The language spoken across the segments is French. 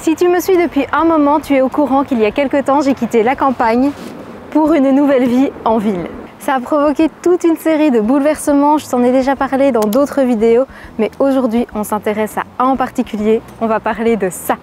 Si tu me suis depuis un moment, tu es au courant qu'il y a quelque temps, j'ai quitté la campagne pour une nouvelle vie en ville. Ça a provoqué toute une série de bouleversements, je t'en ai déjà parlé dans d'autres vidéos, mais aujourd'hui on s'intéresse à un en particulier, on va parler de ça.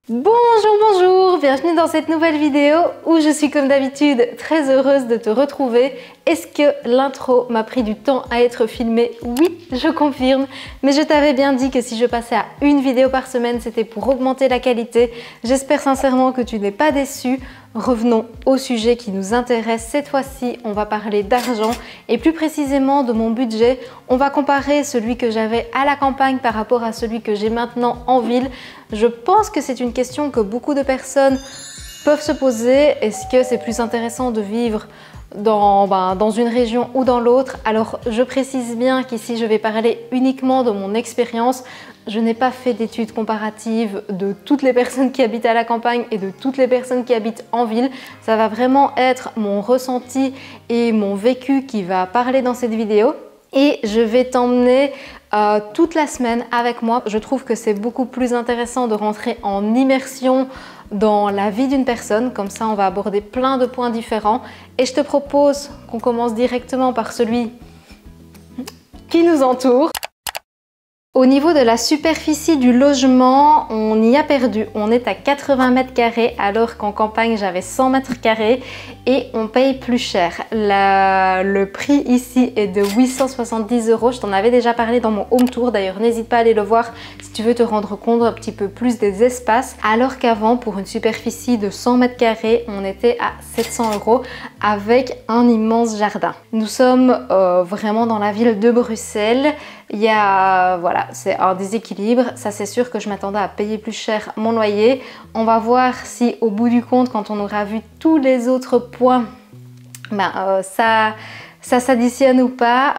Bonjour, bienvenue dans cette nouvelle vidéo où je suis comme d'habitude très heureuse de te retrouver. Est-ce que l'intro m'a pris du temps à être filmée? Oui, je confirme, mais je t'avais bien dit que si je passais à une vidéo par semaine, c'était pour augmenter la qualité. J'espère sincèrement que tu n'es pas déçu. Revenons au sujet qui nous intéresse. Cette fois-ci, on va parler d'argent et plus précisément de mon budget. On va comparer celui que j'avais à la campagne par rapport à celui que j'ai maintenant en ville. Je pense que c'est une question que beaucoup de personnes peuvent se poser. Est-ce que c'est plus intéressant de vivre dans une région ou dans l'autre? Alors je précise bien qu'ici je vais parler uniquement de mon expérience. Je n'ai pas fait d'études comparatives de toutes les personnes qui habitent à la campagne et de toutes les personnes qui habitent en ville. Ça va vraiment être mon ressenti et mon vécu qui va parler dans cette vidéo. Et je vais t'emmener toute la semaine avec moi. Je trouve que c'est beaucoup plus intéressant de rentrer en immersion dans la vie d'une personne. Comme ça, on va aborder plein de points différents. Et je te propose qu'on commence directement par celui qui nous entoure. Au niveau de la superficie du logement, on y a perdu. On est à 80 mètres carrés alors qu'en campagne j'avais 100 mètres carrés et on paye plus cher. Le prix ici est de 870 €. Je t'en avais déjà parlé dans mon home tour. D'ailleurs, n'hésite pas à aller le voir si tu veux te rendre compte un petit peu plus des espaces. Alors qu'avant, pour une superficie de 100 mètres carrés, on était à 700 € avec un immense jardin. Nous sommes vraiment dans la ville de Bruxelles. Il y a, voilà, c'est un déséquilibre. Ça, c'est sûr que je m'attendais à payer plus cher mon loyer. On va voir si au bout du compte, quand on aura vu tous les autres points, ça s'additionne ou pas.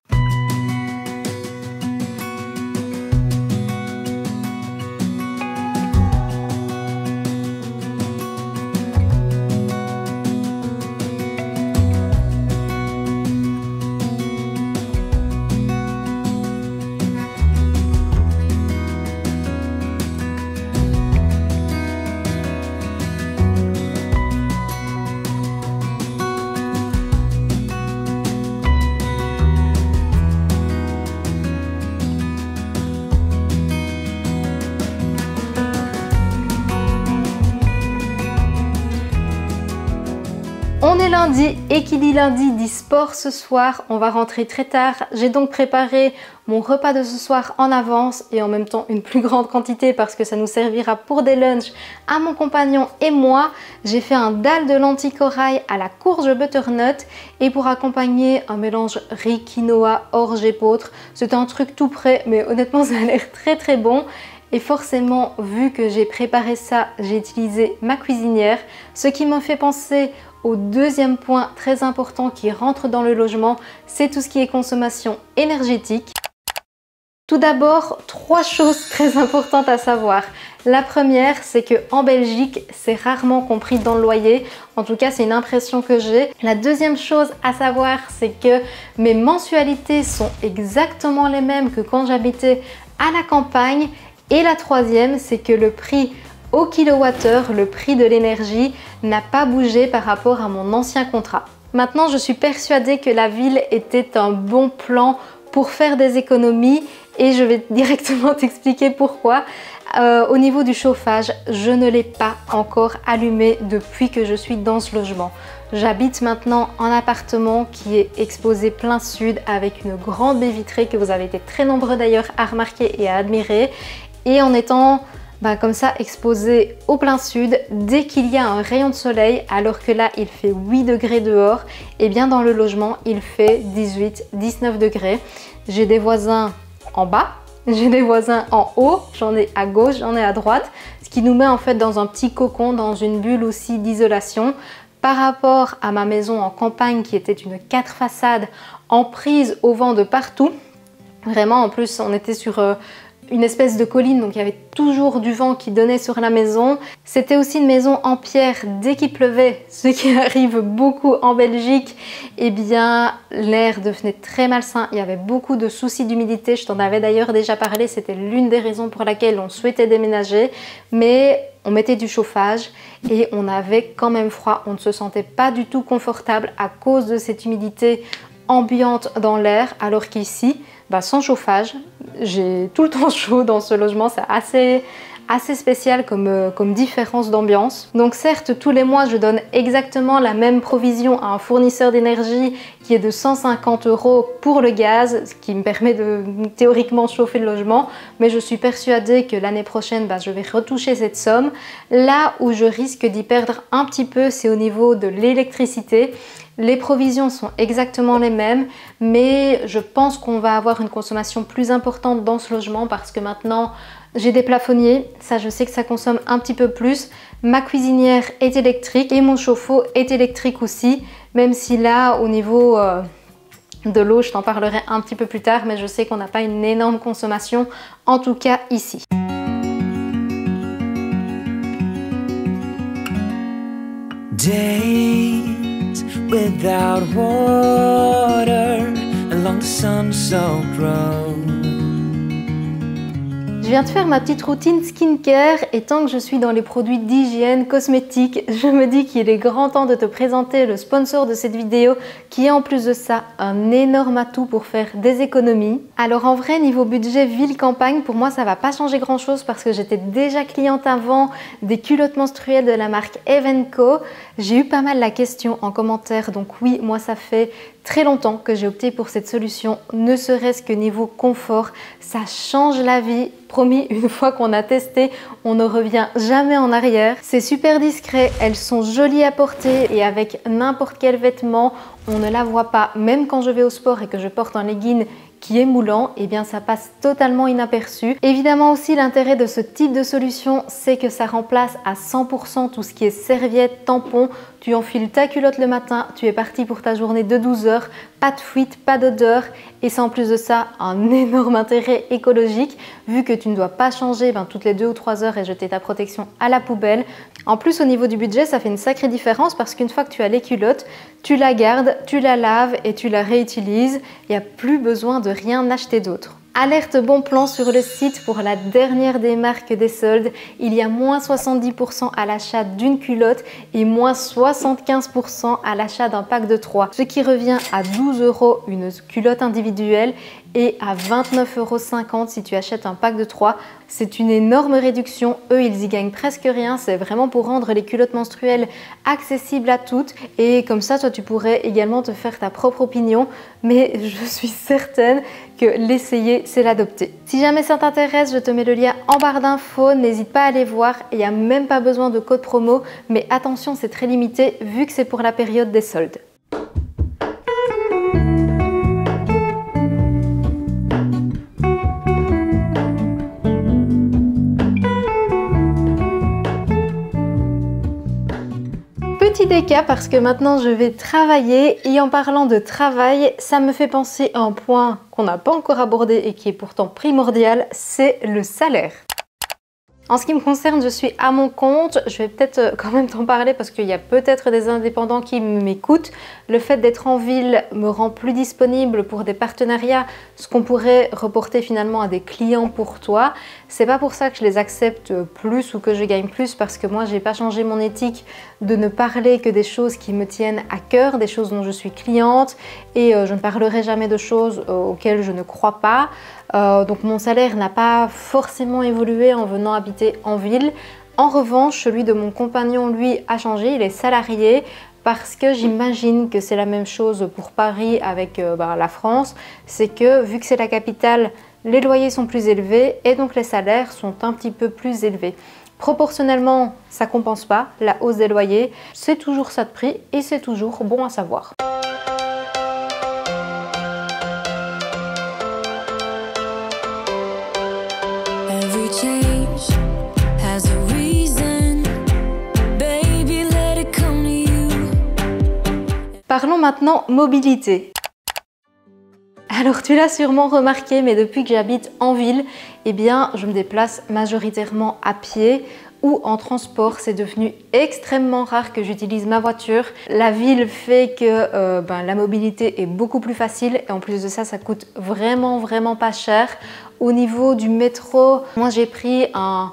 On est lundi et qui dit lundi dit sport ce soir. On va rentrer très tard. J'ai donc préparé mon repas de ce soir en avance et en même temps une plus grande quantité parce que ça nous servira pour des lunchs à mon compagnon et moi. J'ai fait un dalle de lentilles corail à la courge butternut et pour accompagner un mélange riz, quinoa, orge et épeautre. C'est un truc tout prêt mais honnêtement ça a l'air très bon. Et forcément, vu que j'ai préparé ça, j'ai utilisé ma cuisinière, ce qui m'a fait penser au deuxième point très important qui rentre dans le logement, c'est tout ce qui est consommation énergétique. Tout d'abord, 3 choses très importantes à savoir. La première, c'est qu'en Belgique, c'est rarement compris dans le loyer. En tout cas, c'est une impression que j'ai. La deuxième chose à savoir, c'est que mes mensualités sont exactement les mêmes que quand j'habitais à la campagne. Et la troisième, c'est que le prix au kilowattheure, le prix de l'énergie, n'a pas bougé par rapport à mon ancien contrat. Maintenant, je suis persuadée que la ville était un bon plan pour faire des économies et je vais directement t'expliquer pourquoi. Au niveau du chauffage, je ne l'ai pas encore allumé depuis que je suis dans ce logement. J'habite maintenant en appartement qui est exposé plein sud avec une grande baie vitrée que vous avez été très nombreux d'ailleurs à remarquer et à admirer. Et en étant comme ça exposé au plein sud, dès qu'il y a un rayon de soleil, alors que là il fait 8 degrés dehors, et bien dans le logement il fait 18-19 degrés. J'ai des voisins en bas, j'ai des voisins en haut, j'en ai à gauche, j'en ai à droite, ce qui nous met en fait dans un petit cocon, dans une bulle aussi d'isolation. Par rapport à ma maison en campagne qui était une 4 façades en prise au vent de partout, vraiment en plus on était sur une espèce de colline, donc il y avait toujours du vent qui donnait sur la maison. C'était aussi une maison en pierre. Dès qu'il pleuvait, ce qui arrive beaucoup en Belgique, eh bien l'air devenait très malsain. Il y avait beaucoup de soucis d'humidité. Je t'en avais d'ailleurs déjà parlé, c'était l'une des raisons pour laquelle on souhaitait déménager. Mais on mettait du chauffage et on avait quand même froid. On ne se sentait pas du tout confortable à cause de cette humidité ambiante dans l'air, alors qu'ici, sans chauffage, j'ai tout le temps chaud dans ce logement. C'est assez spécial comme différence d'ambiance. Donc certes, tous les mois, je donne exactement la même provision à un fournisseur d'énergie qui est de 150 € pour le gaz, ce qui me permet de théoriquement chauffer le logement, mais je suis persuadée que l'année prochaine, je vais retoucher cette somme. Là où je risque d'y perdre un petit peu, c'est au niveau de l'électricité. Les provisions sont exactement les mêmes, mais je pense qu'on va avoir une consommation plus importante dans ce logement parce que maintenant j'ai des plafonniers, ça je sais que ça consomme un petit peu plus. Ma cuisinière est électrique et mon chauffe-eau est électrique aussi, même si là au niveau de l'eau, je t'en parlerai un petit peu plus tard, mais je sais qu'on n'a pas une énorme consommation, en tout cas ici. Without water along the sun-soaked road. Je viens de faire ma petite routine skincare et tant que je suis dans les produits d'hygiène cosmétique, je me dis qu'il est grand temps de te présenter le sponsor de cette vidéo qui est en plus de ça un énorme atout pour faire des économies. Alors en vrai, niveau budget ville-campagne, pour moi ça va pas changer grand chose parce que j'étais déjà cliente avant des culottes menstruelles de la marque Evenco. J'ai eu pas mal la question en commentaire, donc oui, moi ça fait très longtemps que j'ai opté pour cette solution, ne serait-ce que niveau confort, ça change la vie. Promis, une fois qu'on a testé, on ne revient jamais en arrière. C'est super discret, elles sont jolies à porter et avec n'importe quel vêtement, on ne la voit pas. Même quand je vais au sport et que je porte un legging qui est moulant, eh bien ça passe totalement inaperçu. Évidemment aussi l'intérêt de ce type de solution, c'est que ça remplace à 100% tout ce qui est serviette, tampon. Tu enfiles ta culotte le matin, tu es parti pour ta journée de 12 heures, pas de fuite, pas d'odeur et c'est en plus de ça un énorme intérêt écologique vu que tu ne dois pas changer toutes les 2 ou 3 heures et jeter ta protection à la poubelle. En plus au niveau du budget, ça fait une sacrée différence parce qu'une fois que tu as les culottes, tu la gardes, tu la laves et tu la réutilises. Il n'y a plus besoin de rien acheter d'autre. Alerte bon plan sur le site pour la dernière des marques des soldes. Il y a moins 70% à l'achat d'une culotte et moins 75% à l'achat d'un pack de 3. Ce qui revient à 12 € une culotte individuelle et à 29,50 € si tu achètes un pack de 3. C'est une énorme réduction. Eux, ils y gagnent presque rien. C'est vraiment pour rendre les culottes menstruelles accessibles à toutes. Et comme ça, toi, tu pourrais également te faire ta propre opinion. Mais je suis certaine que l'essayer, c'est l'adopter. Si jamais ça t'intéresse, je te mets le lien en barre d'infos. N'hésite pas à aller voir. Il n'y a même pas besoin de code promo. Mais attention, c'est très limité vu que c'est pour la période des soldes. Petit déca parce que maintenant je vais travailler et en parlant de travail, ça me fait penser à un point qu'on n'a pas encore abordé et qui est pourtant primordial, c'est le salaire. En ce qui me concerne, je suis à mon compte. Je vais peut-être quand même t'en parler parce qu'il y a peut-être des indépendants qui m'écoutent. Le fait d'être en ville me rend plus disponible pour des partenariats, ce qu'on pourrait reporter finalement à des clients pour toi. C'est pas pour ça que je les accepte plus ou que je gagne plus parce que moi, j'ai pas changé mon éthique de ne parler que des choses qui me tiennent à cœur, des choses dont je suis cliente et je ne parlerai jamais de choses auxquelles je ne crois pas. Donc mon salaire n'a pas forcément évolué en venant habiter en ville. En revanche, celui de mon compagnon, lui, a changé. Il est salarié parce que j'imagine que c'est la même chose pour Paris avec la France. C'est que vu que c'est la capitale, les loyers sont plus élevés et donc les salaires sont un petit peu plus élevés. Proportionnellement, ça ne compense pas la hausse des loyers. C'est toujours ça de prix et c'est toujours bon à savoir. Parlons maintenant mobilité. Alors tu l'as sûrement remarqué, mais depuis que j'habite en ville, eh bien je me déplace majoritairement à pied ou en transport. C'est devenu extrêmement rare que j'utilise ma voiture. La ville fait que la mobilité est beaucoup plus facile et en plus de ça, ça coûte vraiment pas cher. Au niveau du métro, moi j'ai pris un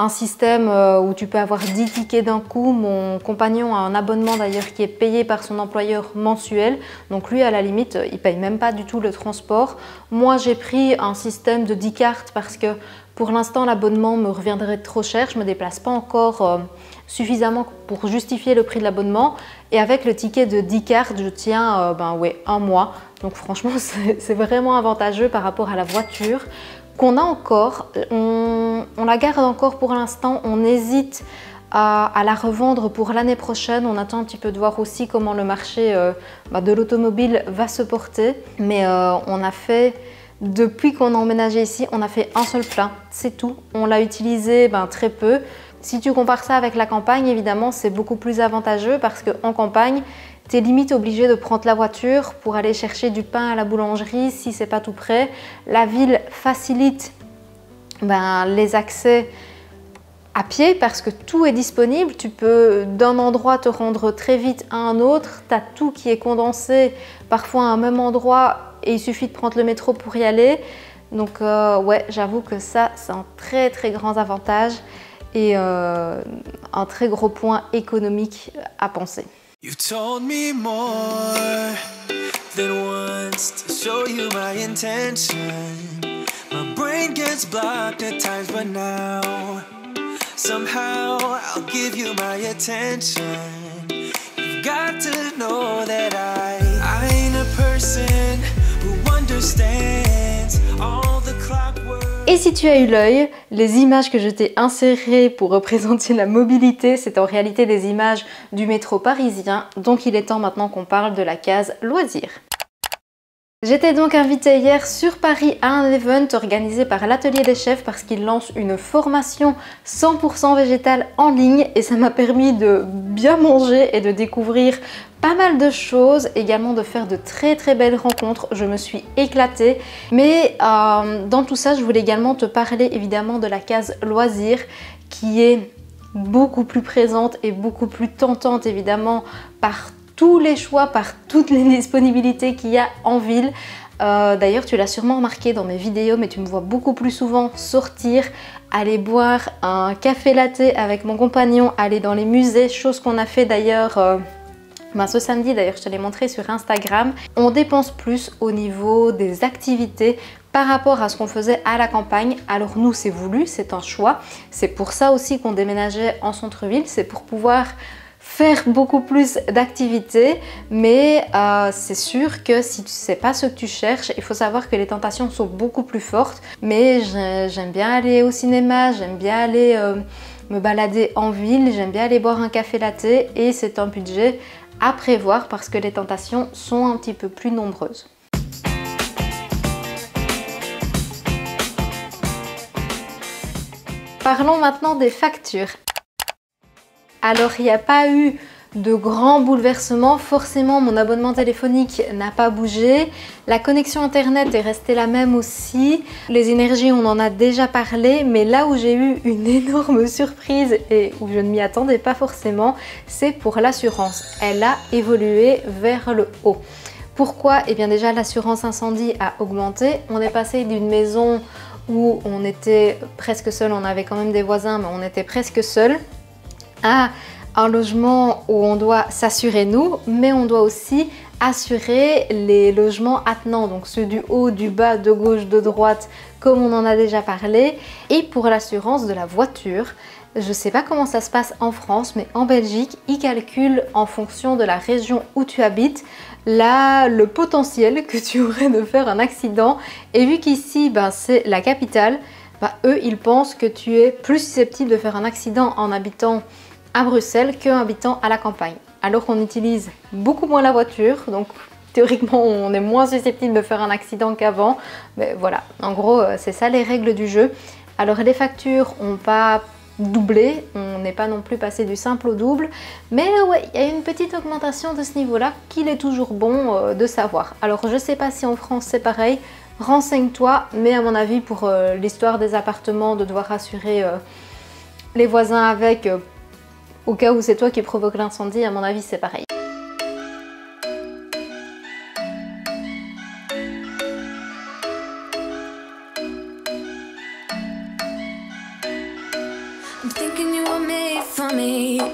système où tu peux avoir 10 tickets d'un coup. Mon compagnon a un abonnement d'ailleurs qui est payé par son employeur mensuel. Donc lui à la limite, il paye même pas du tout le transport. Moi j'ai pris un système de 10 cartes parce que pour l'instant l'abonnement me reviendrait trop cher. Je me déplace pas encore suffisamment pour justifier le prix de l'abonnement. Et avec le ticket de 10 cartes, je tiens un mois. Donc franchement c'est vraiment avantageux par rapport à la voiture qu'on a encore, on la garde encore pour l'instant, on hésite à la revendre pour l'année prochaine. On attend un petit peu de voir aussi comment le marché de l'automobile va se porter. Mais on a fait, depuis qu'on a emménagé ici, on a fait un seul plein, c'est tout. On l'a utilisé très peu. Si tu compares ça avec la campagne, évidemment, c'est beaucoup plus avantageux parce qu'en campagne, tu es limite obligé de prendre la voiture pour aller chercher du pain à la boulangerie si c'est pas tout près. La ville facilite les accès à pied parce que tout est disponible. Tu peux d'un endroit te rendre très vite à un autre. Tu as tout qui est condensé parfois à un même endroit et il suffit de prendre le métro pour y aller. Donc ouais, j'avoue que ça, c'est un très grand avantage et un très gros point économique à penser. You told me more than once to show you my intention. My brain gets blocked at times, but now somehow I'll give you my attention. You've got to know that I ain't a person who understands all the clockwork. Et si tu as eu l'œil, les images que je t'ai insérées pour représenter la mobilité, c'est en réalité des images du métro parisien, donc il est temps maintenant qu'on parle de la case loisirs. J'étais donc invitée hier sur Paris à un event organisé par l'Atelier des Chefs parce qu'ils lancent une formation 100% végétale en ligne et ça m'a permis de bien manger et de découvrir pas mal de choses, également de faire de très belles rencontres. Je me suis éclatée, mais dans tout ça, je voulais également te parler évidemment de la case loisirs qui est beaucoup plus présente et beaucoup plus tentante évidemment par tous les choix, par toutes les disponibilités qu'il y a en ville. D'ailleurs, tu l'as sûrement remarqué dans mes vidéos, mais tu me vois beaucoup plus souvent sortir, aller boire un café latte avec mon compagnon, aller dans les musées, chose qu'on a fait d'ailleurs ce samedi. D'ailleurs, je te l'ai montré sur Instagram. On dépense plus au niveau des activités par rapport à ce qu'on faisait à la campagne. Alors nous, c'est voulu, c'est un choix. C'est pour ça aussi qu'on déménageait en centre-ville, c'est pour pouvoir faire beaucoup plus d'activités, mais c'est sûr que si tu ne sais pas ce que tu cherches, il faut savoir que les tentations sont beaucoup plus fortes. Mais j'aime bien aller au cinéma, j'aime bien aller me balader en ville, j'aime bien aller boire un café latte et c'est un budget à prévoir parce que les tentations sont un petit peu plus nombreuses. Parlons maintenant des factures. Alors, il n'y a pas eu de grands bouleversements. Forcément, mon abonnement téléphonique n'a pas bougé. La connexion internet est restée la même aussi. Les énergies, on en a déjà parlé. Mais là où j'ai eu une énorme surprise et où je ne m'y attendais pas forcément, c'est pour l'assurance. Elle a évolué vers le haut. Pourquoi? Eh bien déjà, l'assurance incendie a augmenté. On est passé d'une maison où on était presque seul, on avait quand même des voisins, mais on était presque seul, à un logement où on doit s'assurer nous, mais on doit aussi assurer les logements attenants, donc ceux du haut, du bas, de gauche, de droite, comme on en a déjà parlé. Et pour l'assurance de la voiture, je ne sais pas comment ça se passe en France, mais en Belgique, ils calculent en fonction de la région où tu habites le potentiel que tu aurais de faire un accident. Et vu qu'ici, c'est la capitale, eux, ils pensent que tu es plus susceptible de faire un accident en habitant à Bruxelles qu'en habitant à la campagne. Alors qu'on utilise beaucoup moins la voiture, donc théoriquement on est moins susceptible de faire un accident qu'avant. Mais voilà, en gros c'est ça les règles du jeu. Alors les factures n'ont pas doublé, on n'est pas non plus passé du simple au double, mais ouais, il y a une petite augmentation de ce niveau-là qu'il est toujours bon de savoir. Alors je sais pas si en France c'est pareil, renseigne-toi, mais à mon avis pour l'histoire des appartements, de devoir assurer les voisins avec, au cas où c'est toi qui provoque l'incendie, à mon avis c'est pareil.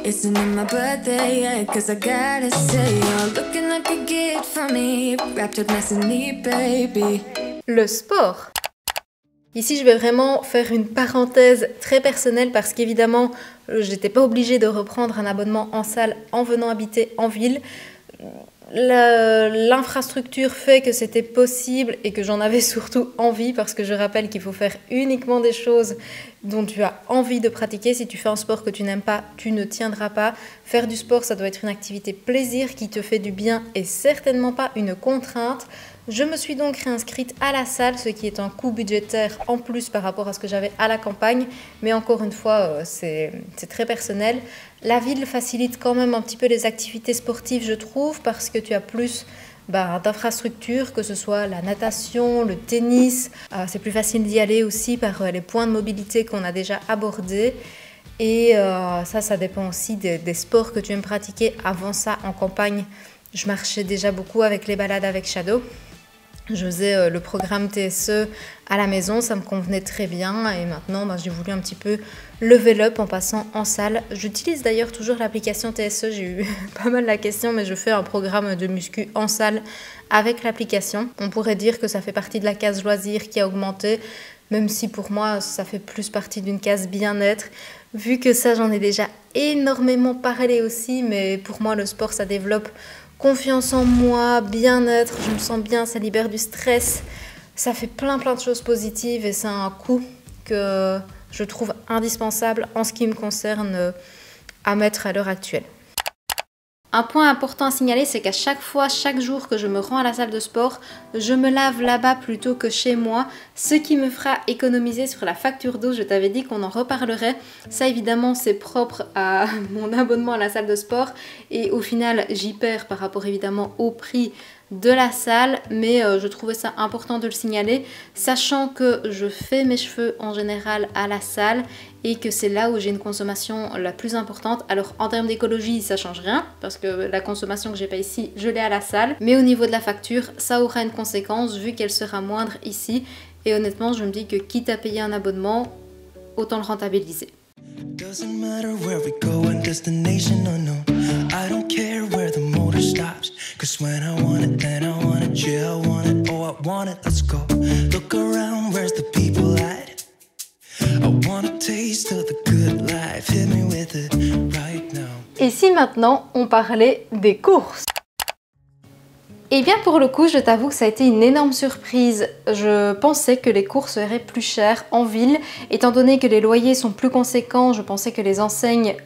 Isn't it my birthday yet? Cause I gotta say, you're looking like a gift for me, wrapped up nice and neat, baby. Le sport. Ici, je vais vraiment faire une parenthèse très personnelle parce qu'évidemment, j'étais pas obligée de reprendre un abonnement en salle en venant habiter en ville. L'infrastructure fait que c'était possible et que j'en avais surtout envie parce que je rappelle qu'il faut faire uniquement des choses dont tu as envie de pratiquer. Si tu fais un sport que tu n'aimes pas, tu ne tiendras pas. Faire du sport, ça doit être une activité plaisir qui te fait du bien et certainement pas une contrainte. Je me suis donc réinscrite à la salle, ce qui est un coût budgétaire en plus par rapport à ce que j'avais à la campagne. Mais encore une fois, c'est très personnel. La ville facilite quand même un petit peu les activités sportives, je trouve, parce que tu as plus d'infrastructures, que ce soit la natation, le tennis. C'est plus facile d'y aller aussi par les points de mobilité qu'on a déjà abordés. Et ça dépend aussi des sports que tu aimes pratiquer. Avant ça, en campagne, je marchais déjà beaucoup avec les balades avec Shadow. Je faisais le programme TSE à la maison, ça me convenait très bien et maintenant j'ai voulu un petit peu level up en passant en salle. J'utilise d'ailleurs toujours l'application TSE, j'ai eu pas mal la question, mais je fais un programme de muscu en salle avec l'application. On pourrait dire que ça fait partie de la case loisirs qui a augmenté, même si pour moi ça fait plus partie d'une case bien-être. Vu que ça j'en ai déjà énormément parlé aussi, mais pour moi le sport ça développe confiance en moi, bien-être, je me sens bien, ça libère du stress, ça fait plein de choses positives et c'est un coût que je trouve indispensable en ce qui me concerne à mettre à l'heure actuelle. Un point important à signaler, c'est qu'à chaque fois, chaque jour que je me rends à la salle de sport, je me lave là-bas plutôt que chez moi, ce qui me fera économiser sur la facture d'eau. Je t'avais dit qu'on en reparlerait. Ça, évidemment, c'est propre à mon abonnement à la salle de sport et au final, j'y perds par rapport évidemment au prix de la salle, mais je trouvais ça important de le signaler, sachant que je fais mes cheveux en général à la salle et que c'est là où j'ai une consommation la plus importante. Alors en termes d'écologie, ça change rien parce que la consommation que j'ai pas ici, je l'ai à la salle, mais au niveau de la facture, ça aura une conséquence vu qu'elle sera moindre ici. Et honnêtement, je me dis que quitte à payer un abonnement, autant le rentabiliser. Doesn't matter where we go and destination unknown. I don't care where the motor stops. Cause when I want it, then I want it. Yeah, I want it, oh I want it, let's go. Look around, where's the people at? I want a taste of the good life. Hit me with it right now. Et si maintenant on parlait des courses? Et bien pour le coup, je t'avoue que ça a été une énorme surprise. Je pensais que les courses seraient plus chères en ville. Étant donné que les loyers sont plus conséquents, je pensais que les enseignes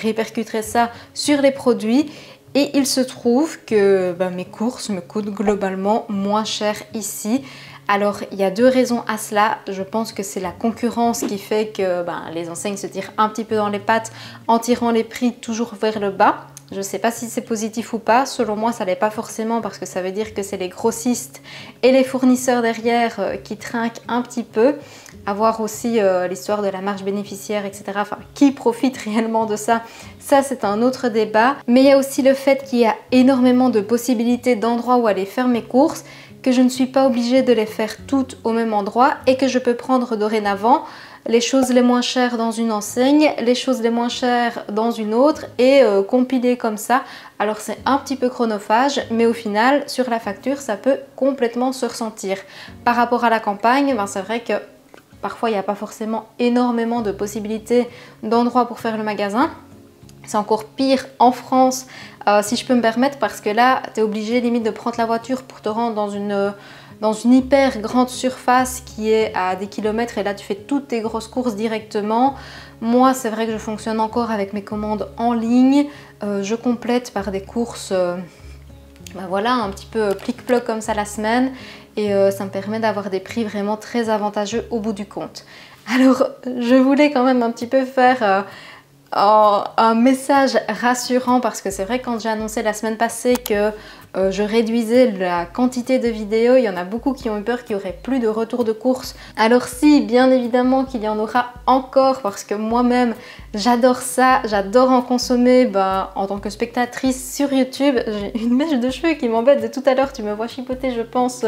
répercuteraient ça sur les produits. Et il se trouve que mes courses me coûtent globalement moins cher ici. Alors il y a deux raisons à cela. Je pense que c'est la concurrence qui fait que les enseignes se tirent un petit peu dans les pattes en tirant les prix toujours vers le bas. Je ne sais pas si c'est positif ou pas, selon moi ça l'est pas forcément parce que ça veut dire que c'est les grossistes et les fournisseurs derrière qui trinquent un petit peu. À voir aussi l'histoire de la marge bénéficiaire, etc. Enfin, qui profite réellement de ça, ça c'est un autre débat. Mais il y a aussi le fait qu'il y a énormément de possibilités d'endroits où aller faire mes courses, que je ne suis pas obligée de les faire toutes au même endroit et que je peux prendre dorénavant les choses les moins chères dans une enseigne, les choses les moins chères dans une autre et compiler comme ça. Alors c'est un petit peu chronophage, mais au final sur la facture ça peut complètement se ressentir. Par rapport à la campagne, c'est vrai que parfois il n'y a pas forcément énormément de possibilités d'endroits pour faire le magasin. C'est encore pire en France si je peux me permettre, parce que là tu es obligé limite de prendre la voiture pour te rendre dans une hyper grande surface qui est à des kilomètres et là tu fais toutes tes grosses courses directement. Moi c'est vrai que je fonctionne encore avec mes commandes en ligne, je complète par des courses voilà, un petit peu plic-ploc comme ça la semaine et ça me permet d'avoir des prix vraiment très avantageux au bout du compte. Alors je voulais quand même un petit peu faire un message rassurant parce que c'est vrai que quand j'ai annoncé la semaine passée que je réduisais la quantité de vidéos, il y en a beaucoup qui ont eu peur qu'il n'y aurait plus de retour de course. Alors si, bien évidemment qu'il y en aura encore parce que moi-même j'adore ça, j'adore en consommer en tant que spectatrice sur YouTube. J'ai une mèche de cheveux qui m'embête de tout à l'heure, tu me vois chipoter je pense,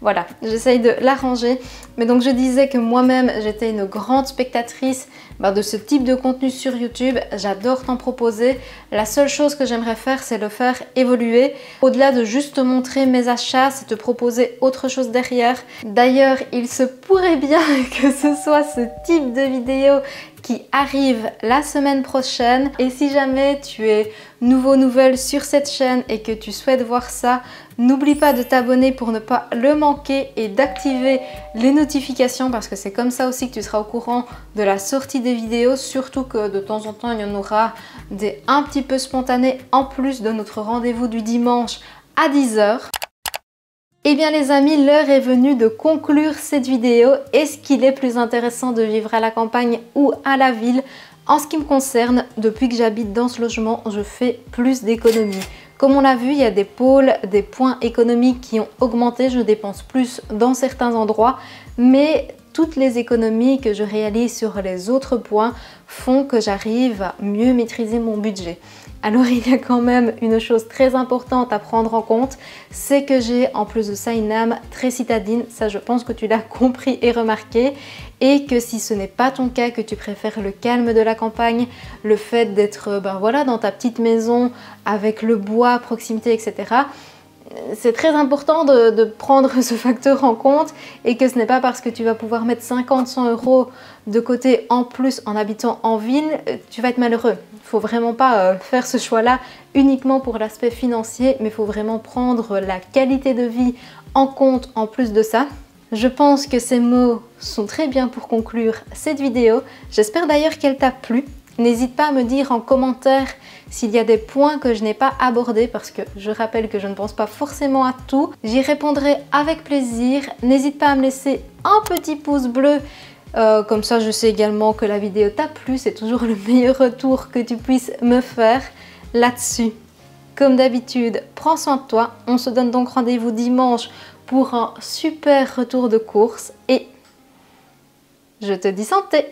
voilà, j'essaye de l'arranger. Mais donc je disais que moi-même j'étais une grande spectatrice de ce type de contenu sur YouTube, j'adore t'en proposer. La seule chose que j'aimerais faire, c'est le faire évoluer. Au-delà de juste te montrer mes achats, c'est te proposer autre chose derrière. D'ailleurs, il se pourrait bien que ce soit ce type de vidéo qui arrive la semaine prochaine. Et si jamais tu es nouvelle sur cette chaîne et que tu souhaites voir ça, n'oublie pas de t'abonner pour ne pas le manquer et d'activer les notifications parce que c'est comme ça aussi que tu seras au courant de la sortie des vidéos, surtout que de temps en temps il y en aura des un petit peu spontanés en plus de notre rendez-vous du dimanche à 10 h. Eh bien les amis, l'heure est venue de conclure cette vidéo. Est-ce qu'il est plus intéressant de vivre à la campagne ou à la ville? En ce qui me concerne, depuis que j'habite dans ce logement, je fais plus d'économies. Comme on l'a vu, il y a des pôles, des points économiques qui ont augmenté. Je dépense plus dans certains endroits, mais toutes les économies que je réalise sur les autres points font que j'arrive à mieux maîtriser mon budget. Alors il y a quand même une chose très importante à prendre en compte, c'est que j'ai en plus de ça une âme très citadine, ça je pense que tu l'as compris et remarqué, et que si ce n'est pas ton cas, que tu préfères le calme de la campagne, le fait d'être voilà, dans ta petite maison avec le bois à proximité, etc. C'est très important de prendre ce facteur en compte et que ce n'est pas parce que tu vas pouvoir mettre 50-100 € de côté en plus en habitant en ville, tu vas être malheureux. Il ne faut vraiment pas faire ce choix-là uniquement pour l'aspect financier, mais il faut vraiment prendre la qualité de vie en compte en plus de ça. Je pense que ces mots sont très bien pour conclure cette vidéo. J'espère d'ailleurs qu'elle t'a plu. N'hésite pas à me dire en commentaire s'il y a des points que je n'ai pas abordés parce que je rappelle que je ne pense pas forcément à tout. J'y répondrai avec plaisir. N'hésite pas à me laisser un petit pouce bleu. Comme ça, je sais également que la vidéo t'a plu. C'est toujours le meilleur retour que tu puisses me faire là-dessus. Comme d'habitude, prends soin de toi. On se donne donc rendez-vous dimanche pour un super retour de course. Et je te dis santé!